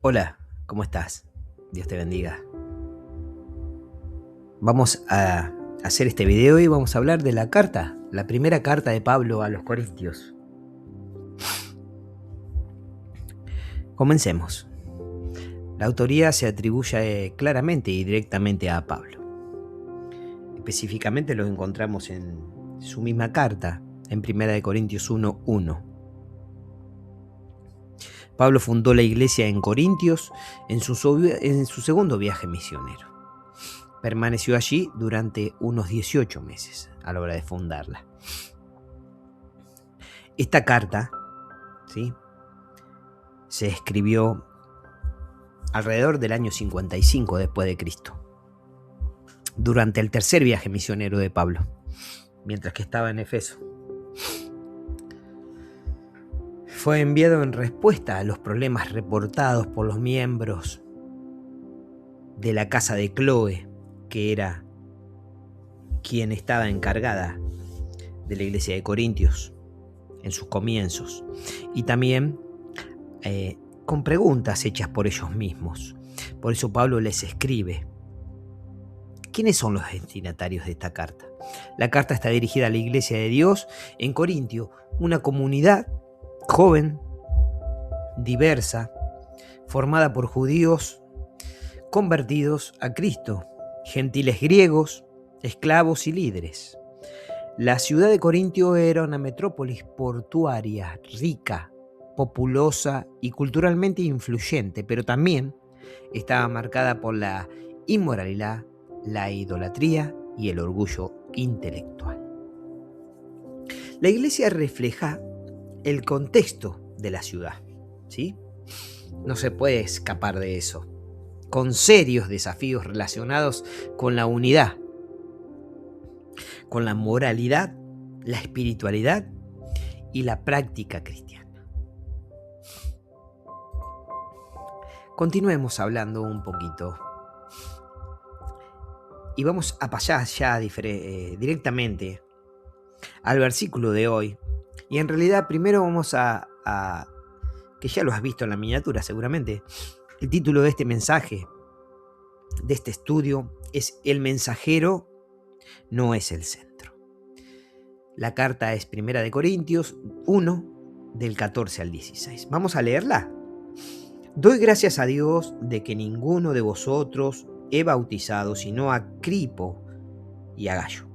Hola, ¿cómo estás? Dios te bendiga. Vamos a hacer este video y vamos a hablar de la carta, la primera carta de Pablo a los Corintios. Comencemos. La autoría se atribuye claramente y directamente a Pablo. Específicamente lo encontramos en su misma carta, en 1 Corintios 1:1. Pablo fundó la iglesia en Corintios en su segundo viaje misionero. Permaneció allí durante unos 18 meses a la hora de fundarla. Esta carta, ¿sí?, se escribió alrededor del año 55 después de Cristo, durante el tercer viaje misionero de Pablo, mientras que estaba en Efeso. Fue enviado en respuesta a los problemas reportados por los miembros de la casa de Cloe, que era quien estaba encargada de la iglesia de Corintios en sus comienzos, y también con preguntas hechas por ellos mismos. Por eso Pablo les escribe. ¿Quiénes son los destinatarios de esta carta? La carta está dirigida a la iglesia de Dios en Corintio, una comunidad joven, diversa, formada por judíos convertidos a Cristo, gentiles griegos, esclavos y líderes. La ciudad de Corintio era una metrópolis portuaria, rica, populosa y culturalmente influyente, pero también estaba marcada por la inmoralidad, la idolatría y el orgullo intelectual. La iglesia refleja el contexto de la ciudad, ¿sí? No se puede escapar de eso, con serios desafíos relacionados con la unidad, con la moralidad, la espiritualidad y la práctica cristiana. Continuemos hablando un poquito y vamos a pasar ya directamente al versículo de hoy. Y en realidad primero vamos a que ya lo has visto en la miniatura seguramente, el título de este mensaje, de este estudio, es El mensajero no es el centro. La carta es 1 Corintios 1, del 14 al 16. Vamos a leerla. Doy gracias a Dios de que ninguno de vosotros he bautizado sino a Cripo y a Gallo.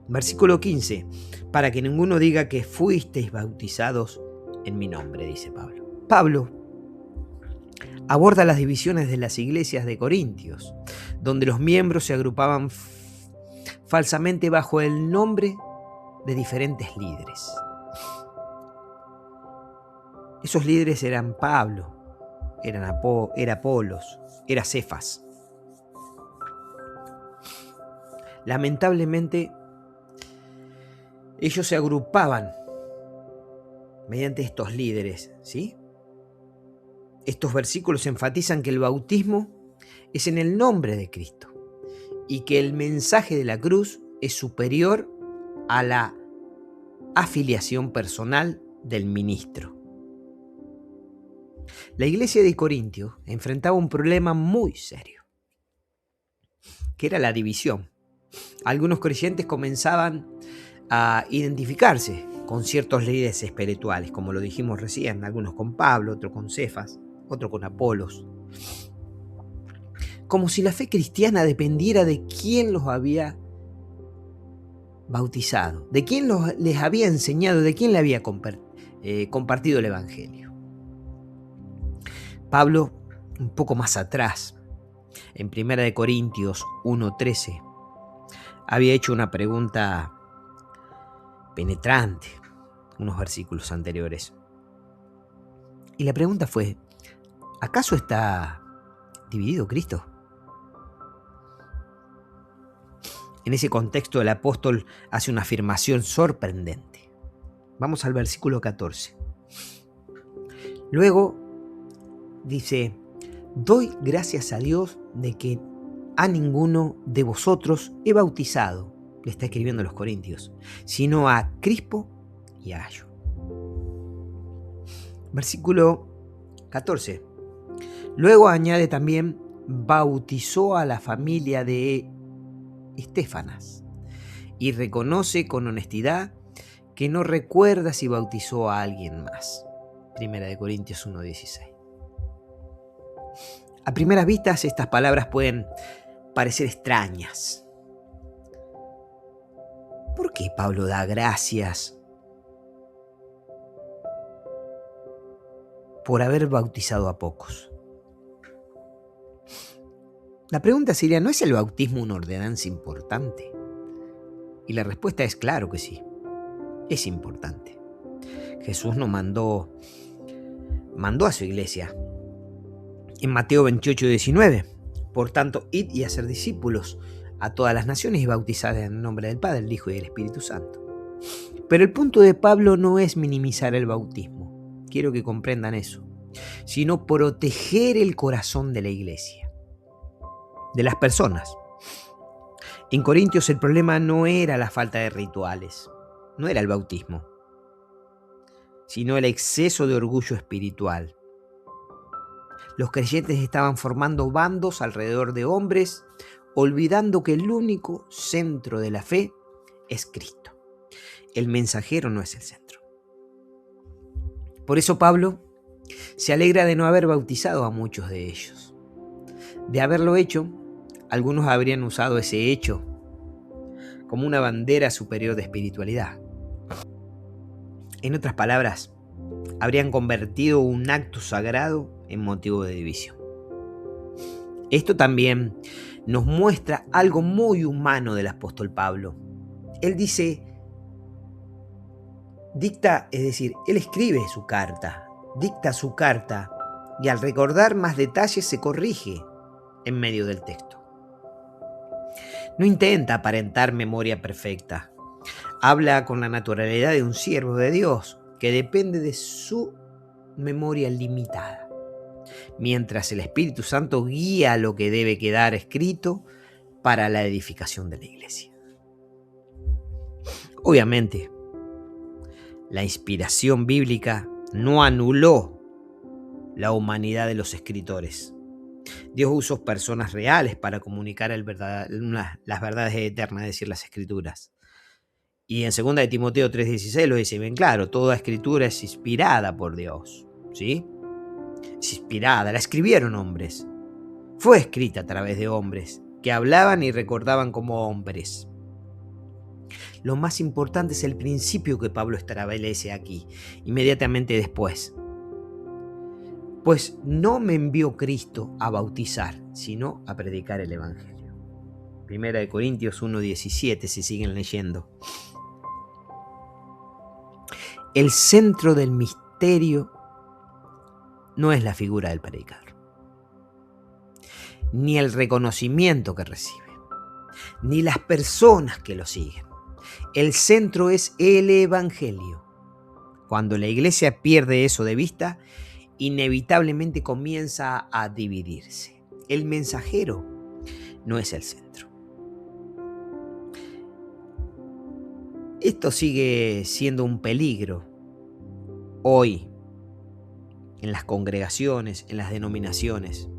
Versículo 15. Para que ninguno diga que fuisteis bautizados en mi nombre, dice Pablo. Pablo aborda las divisiones de las iglesias de Corintios, donde los miembros se agrupaban falsamente bajo el nombre de diferentes líderes. Esos líderes eran Pablo, era Apolos, era Cefas. Lamentablemente, ellos se agrupaban mediante estos líderes, ¿sí? Estos versículos enfatizan que el bautismo es en el nombre de Cristo y que el mensaje de la cruz es superior a la afiliación personal del ministro. La iglesia de Corintios enfrentaba un problema muy serio, que era la división. Algunos creyentes comenzaban a identificarse con ciertos líderes espirituales, como lo dijimos recién, algunos con Pablo, otros con Cefas, otros con Apolos. Como si la fe cristiana dependiera de quién los había bautizado, de quién les había enseñado, de quién le había compartido el evangelio. Pablo, un poco más atrás, en 1 Corintios 1:13, había hecho una pregunta penetrante, unos versículos anteriores. Y la pregunta fue, ¿acaso está dividido Cristo? En ese contexto el apóstol hace una afirmación sorprendente. Vamos al versículo 14. Luego dice, doy gracias a Dios de que a ninguno de vosotros he bautizado, le está escribiendo a los Corintios, sino a Crispo y a Gallo. Versículo 14. Luego añade también, bautizó a la familia de Estéfanas y reconoce con honestidad que no recuerda si bautizó a alguien más. Primera de Corintios 1:16. A primeras vistas estas palabras pueden parecer extrañas. ¿Por qué Pablo da gracias por haber bautizado a pocos? La pregunta sería, ¿no es el bautismo una ordenanza importante? Y la respuesta es claro que sí, es importante. Jesús nos mandó a su iglesia en Mateo 28:19. Por tanto, id y hacer discípulos a todas las naciones y bautizad en el nombre del Padre, del Hijo y del Espíritu Santo. Pero el punto de Pablo no es minimizar el bautismo, quiero que comprendan eso, sino proteger el corazón de la iglesia, de las personas. En Corintios el problema no era la falta de rituales, no era el bautismo, sino el exceso de orgullo espiritual. Los creyentes estaban formando bandos alrededor de hombres, olvidando que el único centro de la fe es Cristo. El mensajero no es el centro. Por eso Pablo se alegra de no haber bautizado a muchos de ellos. De haberlo hecho, algunos habrían usado ese hecho como una bandera superior de espiritualidad. En otras palabras, habrían convertido un acto sagrado en motivo de división. Esto también nos muestra algo muy humano del apóstol Pablo. Él él escribe su carta, dicta su carta y al recordar más detalles se corrige en medio del texto. No intenta aparentar memoria perfecta. Habla con la naturalidad de un siervo de Dios que depende de su memoria limitada, mientras el Espíritu Santo guía lo que debe quedar escrito para la edificación de la iglesia. Obviamente, la inspiración bíblica no anuló la humanidad de los escritores. Dios usó personas reales para comunicar las verdades eternas, es decir, las escrituras. Y en 2 de Timoteo 3:16 lo dice bien claro, toda escritura es inspirada por Dios, ¿sí? Es inspirada, la escribieron hombres. Fue escrita a través de hombres que hablaban y recordaban como hombres. Lo más importante es el principio que Pablo establece aquí, inmediatamente después. Pues no me envió Cristo a bautizar, sino a predicar el Evangelio. 1 de Corintios 1:17, si siguen leyendo. El centro del misterio no es la figura del predicador, ni el reconocimiento que recibe, ni las personas que lo siguen. El centro es el Evangelio. Cuando la iglesia pierde eso de vista, inevitablemente comienza a dividirse. El mensajero no es el centro. Esto sigue siendo un peligro hoy en las congregaciones, en las denominaciones.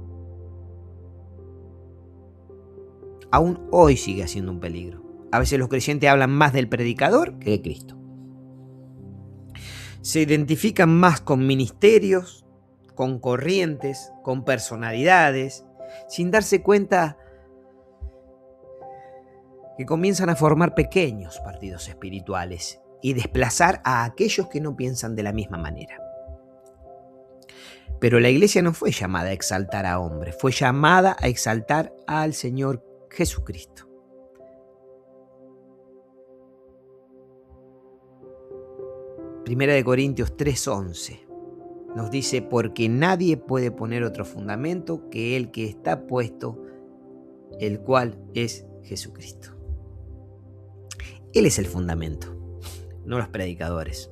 Aún hoy sigue siendo un peligro. A veces los creyentes hablan más del predicador que de Cristo. Se identifican más con ministerios, con corrientes, con personalidades, sin darse cuenta que comienzan a formar pequeños partidos espirituales y desplazar a aquellos que no piensan de la misma manera. Pero la iglesia no fue llamada a exaltar a hombres, fue llamada a exaltar al Señor Jesucristo. Primera de Corintios 3:11 nos dice, porque nadie puede poner otro fundamento que el que está puesto, el cual es Jesucristo. Él es el fundamento, no los predicadores.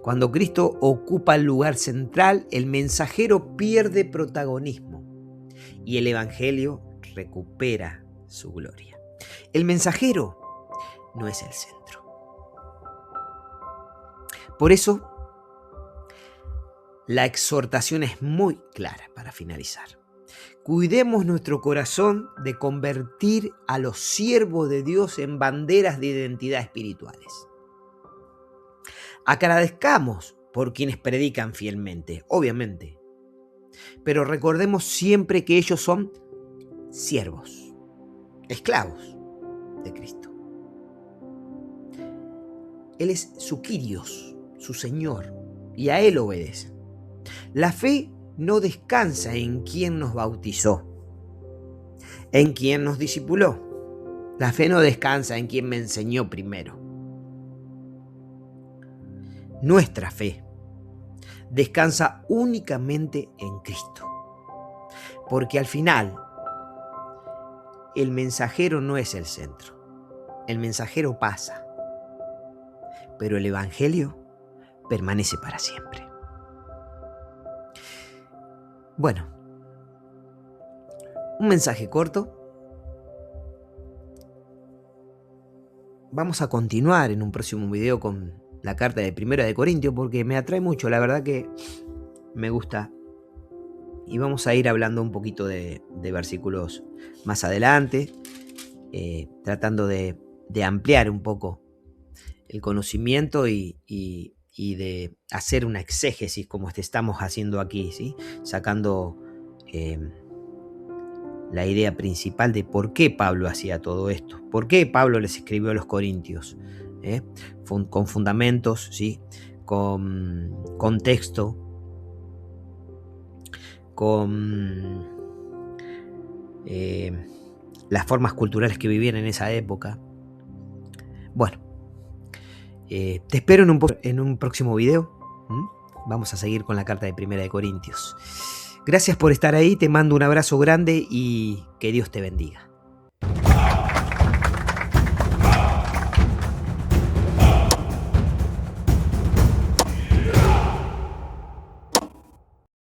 Cuando Cristo ocupa el lugar central, el mensajero pierde protagonismo y el Evangelio recupera su gloria. El mensajero no es el centro. Por eso, la exhortación es muy clara para finalizar. Cuidemos nuestro corazón de convertir a los siervos de Dios en banderas de identidad espirituales. Agradezcamos por quienes predican fielmente, obviamente, pero recordemos siempre que ellos son siervos, esclavos de Cristo. Él es su Kyrios, su Señor, y a Él obedecen. La fe no descansa en quien nos bautizó, en quien nos discipuló. La fe no descansa en quien me enseñó primero. Nuestra fe descansa únicamente en Cristo, porque al final el mensajero no es el centro. El mensajero pasa, pero el Evangelio permanece para siempre. Bueno, un mensaje corto. Vamos a continuar en un próximo video con la carta de Primera de Corintios porque me atrae mucho, la verdad que me gusta. Y vamos a ir hablando un poquito de versículos más adelante, tratando de ampliar un poco el conocimiento y de hacer una exégesis como estamos haciendo aquí, ¿sí? Sacando la idea principal de por qué Pablo hacía todo esto, por qué Pablo les escribió a los corintios, con fundamentos, ¿sí? Con contexto, con las formas culturales que vivían en esa época. Bueno, te espero en un próximo video. Vamos a seguir con la carta de Primera de Corintios. Gracias por estar ahí, te mando un abrazo grande y que Dios te bendiga.